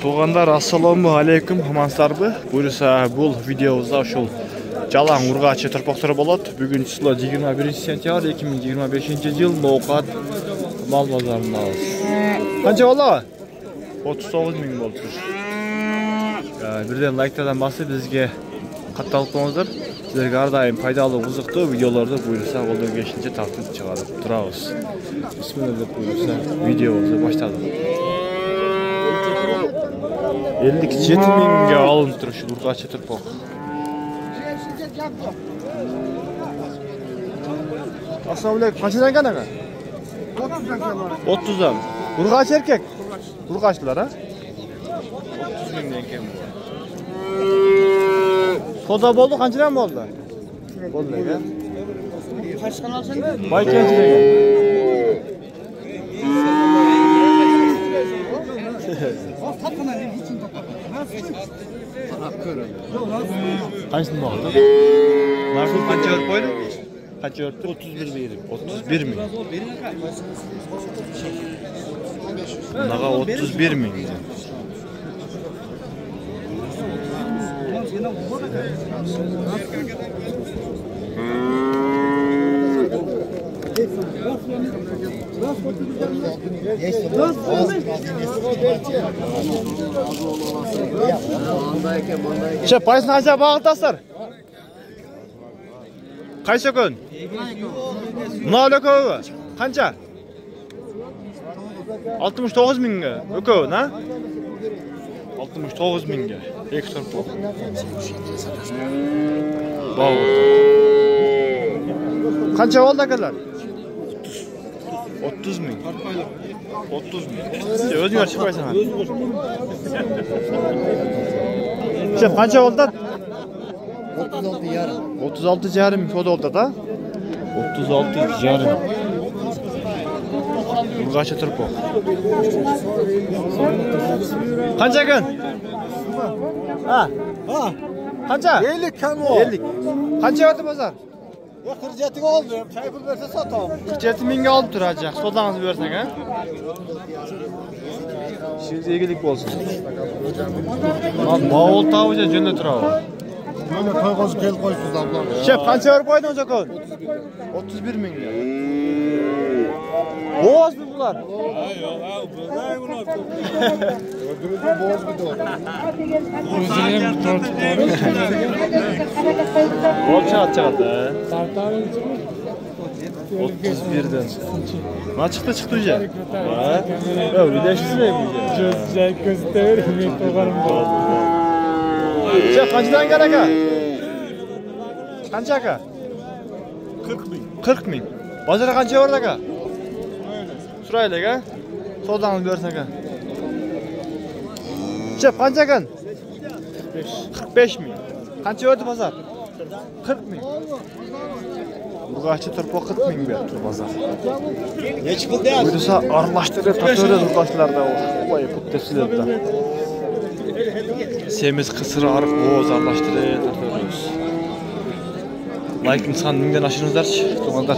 Туғандар, ассаламу алейкум, амансыздарбы? Буйрса, бұл видеобузда ушул жалаң ургачы тырпоктор болот. Бүгүн число 21 сентябрь 2025 жыл Ноокат мал базарындабыз. Канча болобу? 39 миң болуптур. Бирден лайктардан басып бизге катталып коңуздар. Силерге ар дайым пайдалуу, кызыктуу видеолорду буйрса колдон келишинче тартып чыгарып турабыз. Бисмилlah деп буйрса видеобузду баштадык. 57 миңге алынып туруш ургачы тырпок. Assalamu alaikum. Kaçıdan gene? 30'dan. Urgaç erkek. Urgaçlılar ha? 30 mingden kem bu. Soda boldu, kaçıdan mı oldu? Boldu ne ya? Kaçtan alsın mı? Bay kaçıdan gel. Kaçtın mı oldu? Nasıl kaç yer koydun? Kaç yer? 31 verim. 31 mi? Naga 31 mi? Şey, paysın aşağı bağırtasar. Kaç gün? Ne oluyor? Kanca? 69 mingge. Ökö, ne? 69 mingge. Ekstra bu. Bağır. Kança oldu kadar? 30 ming. 30 ming. Özgür çıkmaysan. Şef kança oldu? 36 yarım. 36 yarım kod oldu da. 36 yarım. Urgaçı tırpok. Kança gün? Ha? Ha? Kança? 50 kan o. 50. Kança verdi pazar? Ya 47 oldu. Çay pul verse satam. 47 mingge alıp duracak. Sodanızı versek ha? Şimdi ilgilik olsun. Bağol tavuca jönde turabı. Böyle toygozu kel koysuz ablam. Şef kança verip koydun hocam kon? 31 mingge. Boğaz mı bunlar? Yok abi. Ne bunlar? Öldürüldü boğaz bir de o. Özlerim tortuları. Bol çağat. 31'den. Ne çıktı hocam? Ha? Ya bir de şişi ne bu? Güzel gösterir mi tokarım bu? Şef kaçtan gerek ha? Kaçak ha? 40 bin. 40 ming. Bazara kança orada ka? Sırayla ka? Sodanızı versen ka? Şef kança kan? 45 ming. Kança verdi pazar? 40 ming. Urgaçı tırpok 40 ming ver tur pazar. Ne çıkıldı ya? Buyursa arlaştırı tatörü urgaçlarda o. Olay puttesiler de. Semiz kısırı arık boğaz arlaştırı tatörüyüz. Like insan mingden aşırınızlar. Tuğanlar.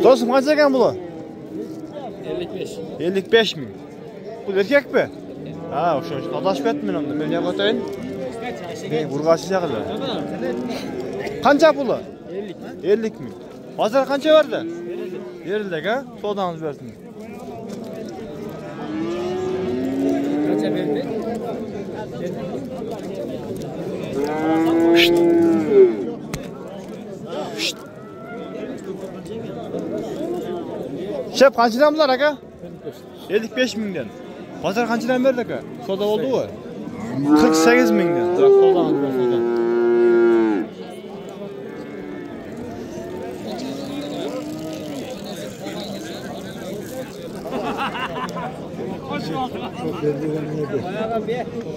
Dostum kaç kan bulu? 55. 55 ming. Bu erkek mi? Ha, şu adaşıp etmeyin onu. Ben ne koyayım? Urgaçı çakılı. Kança bulu? 50 ming. Pazar kança verdi? Verildi ha? Sodanız versin. Kaça verdi? Şef kaçıdan bunlar aga? 55 mingden. Pazar kaçıdan verdi aga? Soda oldu mu? 48 mingden. Sodan ver sodan.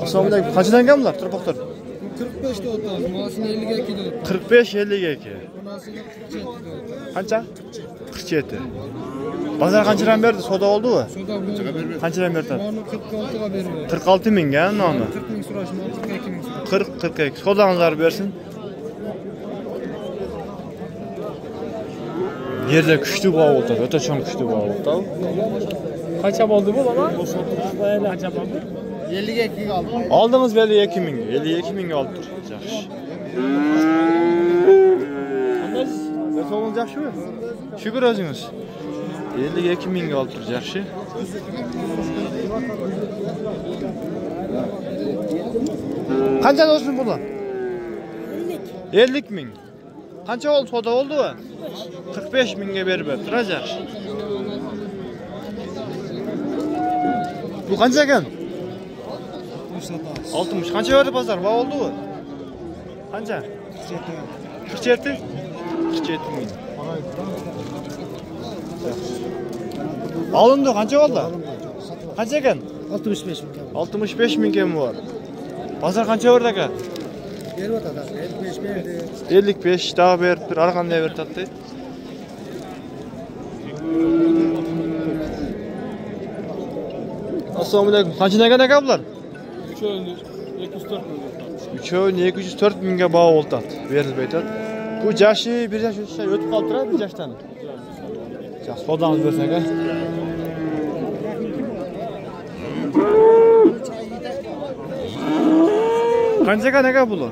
Assalamu alaikum. Kaçıdan gel bunlar? Tırpoklar. 45'te oturdu. Maaşını 50'ye gidiyor. 45-50 Kança? 47. Pazar kaçıdan verdi? Soda oldu mu? Soda bu. Kaçıdan verdi? Onu 46'ya veriyor. 46 ming ya ne onu? 40 bin suraşma, 42 bin suraşma. 40-42. Sodanızlar versin. Yerde küçtü bağ oldu. Öte çan küçtü bağ oldu. Kaça oldu bu baba? Böyle kaça oldu? 52 kaldı. Aldınız belli 52 ming. 52 ming alıp dur. Yaxşı. Nasıl olacak şu? Şükür özünüz. 52 ming alıp dur. Yaxşı. Qancha olsun bunu? 50 ming. Qancha oldu? Toda oldu mu? 45 mingga berib turacak. Bu qancha ekan? 60. Qancha berdi bozor? Va oldu mu? Qancha? 47. 47 ming. Alındı. Qancha oldu? Qancha ekan? 65 bin. 65 mingga mi bor? Bozor qancha berdi aka? Berib atadi. 55 berdi. 55 daha berip bir arqanday berib tatdi. Assalomu alaykum. Qancha ekan aka bular? 3'ü 204 mingga baho oltat. Berilib aytadi. Bu jashi bir yaş o'tib qolib turadi, bir yaşdan. Yaxshi, fodangiz bersin aka. Qancha ekan aka bular?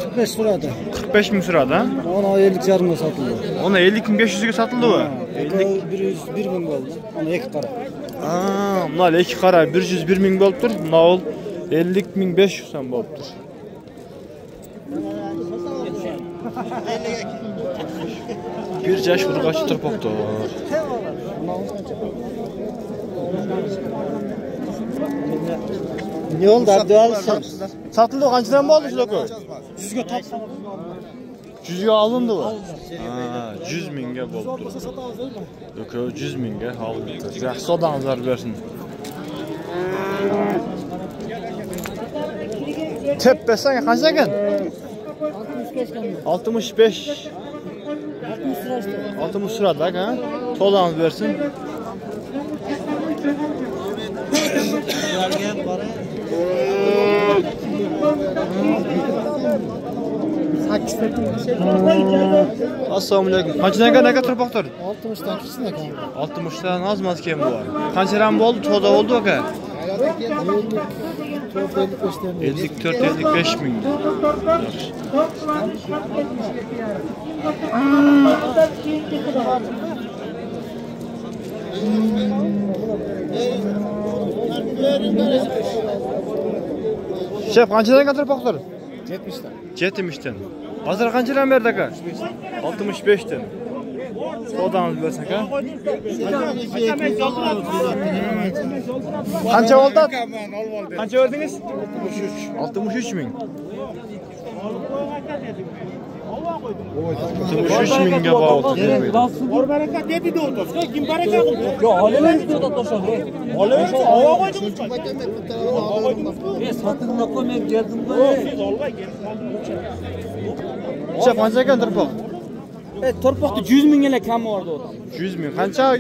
45 so'radi. 45 ming so'radi, ha? Ona 50 jarımga satıldı. Ona 50.500 ga satıldı mı? 101 bin oldu. Ona 2 qara. Aa, bunlar 2 qara 101 ming bo'lib tur. Bunlar 50.500 so'm bo'lib tur. Bir yaş urg'achi turpoqdir. Ne oldu abi? Satıldı qanchadan bo'ldi shular-ku? 100'ge tap. 100 ga alındı mı? Ha, 100 mingga bo'lib tur. Yo'q, 100 mingga alındı. Yaxshi sodangizlar bersin. Tepesine qancha ekan? 65. 60 sırada aka. Tolanız versin. Assalomu alaykum. Qanchadan aka turpoqlar? 60'dan kichkina ekan. 60'dan az kim bu? Qanchadan bo'ldi? To'da oldu aka? 54-55 ming. Şef qanchadan turpoqlar? 70'dan. 70'ten. Hozir qanchadan berdi aka? 65'ten. Sodangiz bersin aka. Qancha oldi? Qancha verdingiz? 63 ming. 63 mingga bağlı. Or baraka dedi de otos. Kim baraka qildi? Yo, olaman dedi to'shadi. Olaman havo qo'ydingiz. Satınla koymayıp geldim de. Siz olmay kelib Şef qancha ekan turpoq? Torpaqda 100 ming ele kam vardı o. 100 ming. Qancha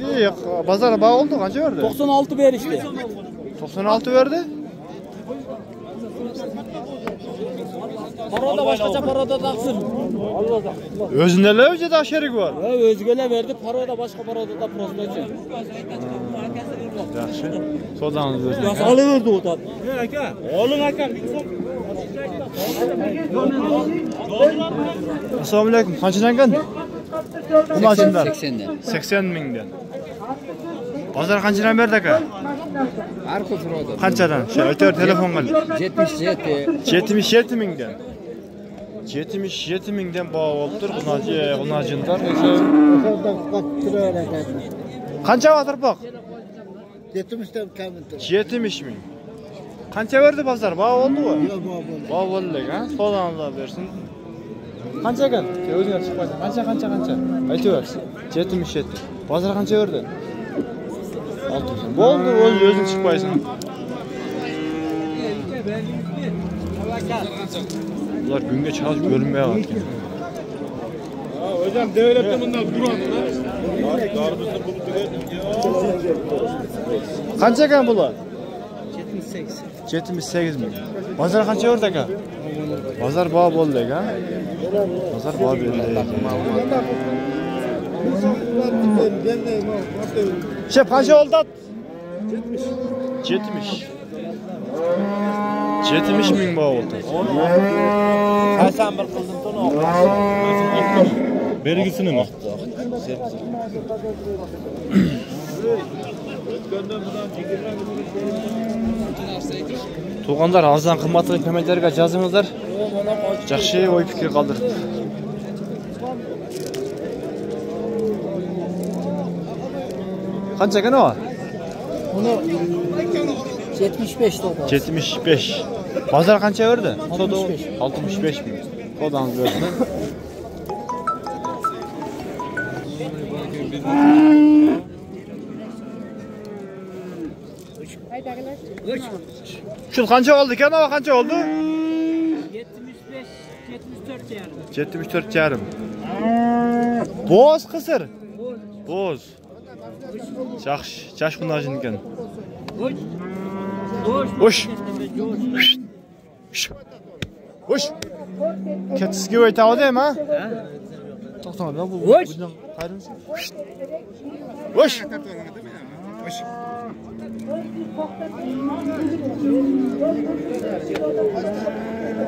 bozor baho oldu? Qancha berdi? 96 berişti. 96 verdi. Parada başkaca parada taksın. Özündeler önce daha şerik var. Ya özgele verdi, parada başka parada da prostacı. Yaxşı. Sodanız versin. Ya alıverdi o da. aka. Olun aka. Assalomu alaykum. Qanchadan ekan? Bu maşinlar 80'den. 80 mingdan. Bozor qanchadan berdi aka? Arka fırada. Qanchadan? Şey, aytır telefon qil. 77. 77 mingdan. 77 mingdan baho olib tur. Bunajinlar. Qancha turpoq? 70'den kamıntı. 70 ming. Qancha berdi bozor? Baho oldu-mu? Baho bo'ldi, ha? Sodanlar bersin. Qancha ekan? O'zinglar chiqmaysan. Qancha? Aytaversin. 77. Bozor qancha berdi? 60. Bo'ldi, o'zing chiqmaysan. Ular günge çalışıp görünmeye bak. Hocam devlette bundan durmadı. Qancha ekan bular? 78. 78 ming. Bozor qancha berdi aka? Bozor baho bo'ldi aka. Bozor baho berdi. Şef qancha oldi? 70. 70 ming baho oldu. Qaysan bir qildim to'la. Belgisini mi? Tuğanlar azdan qimmatli kommentarga yazingizlar. Yaxshi oy fikir qoldirib. Qancha ekan o? Uni 75 to'g'ri. 75. Bozor qancha berdi? 65. 65 ming. Qo'dangiz bersin. Şu qancha oldu ekan? O qancha oldu? 75, 74 yarım. 74 yarım. Boz qısır. Boz. Yaxshi, chash qunajin ekan. Hoş. Hoş. Ketisiga o'ytavdim ha? To'xtama, bu. Qayrimisan? Hoş.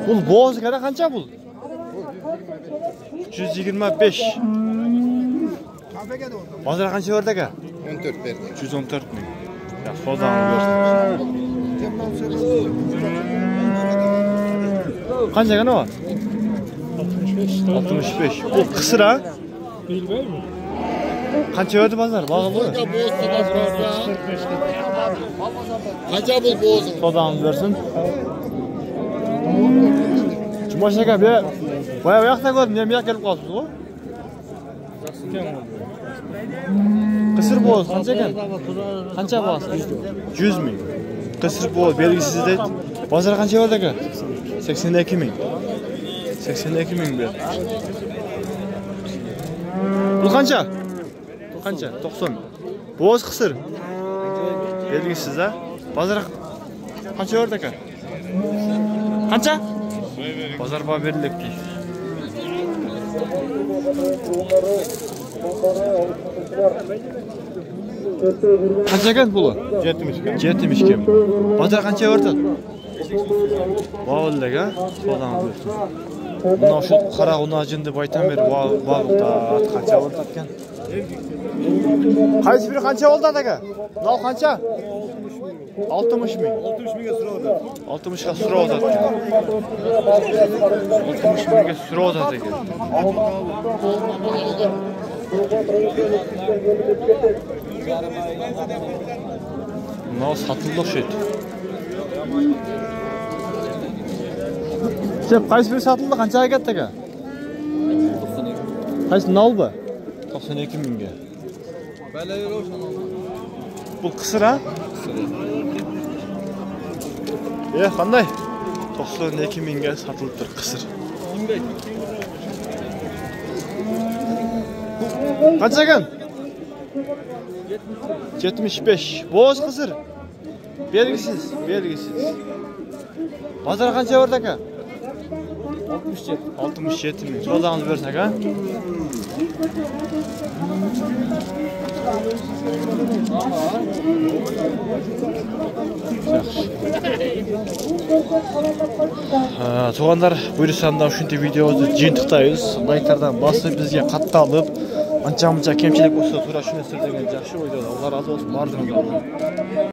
Bul boz qara qancha bul? 325. Bozor qancha berdi aka? 14 berdi. 314 ming. Ya sozani bersin. Qancha ekan o? 65. Bu qisir ha? Bilmaymi? Qancha berdi bozor? Bag'li. Qancha bul bo'zi? Sozani bersin. Jumosh aka, bu yoqda ko'rdim, men bu yoqqa kelib qolibsiz-ku. Qisir bo'z qancha ekan? Qancha bo'z? 100 ming. Qisir bo'z belgisizda bozor qancha berdi aka? 82 ming. 82 ming berdi. Bu qancha? Bu qancha? 90. Bo'z qisir. Belgisizda bozor qancha berdi aka? Qancha? Bozor baho berilibdi. Qancha ekan puli? 70 ga. 70 ga. Bozor qancha berdi? Vallaga, Xudodan bersin. Mana shu qara unajin deb aytam ber, vaqtda qancha berdi ekan? Qaysi biri qancha oldi aka? Nol qancha? 60 ming. 60 mingga so'radi. 60 ga so'radi ekan. 60 mingga so'radi ekan. Nol satıldı o'xshaydi. Sen qaysi biri satıldı? Qanchaga ketdi aka? Qaysi nol bu? 92 mingga. Bu qisir ha? Qanday? 92 mingga satıldı qisir. Qancha ekan? 75. Bo'z qisir. Belgisiz. Bozor qancha berdi aka? 67. 67 ming. So'zangiz bersin aka. Tuğanlar buyursanlar shunday videomizni jintiqdaymiz. Like'lardan bosib bizga qattiqlab ancha-muncha kemchilik bo'lsa, to'g'ri shuni sizlarga yaxshi o'ylayman. Alloh razı olsun. Bardingizlar.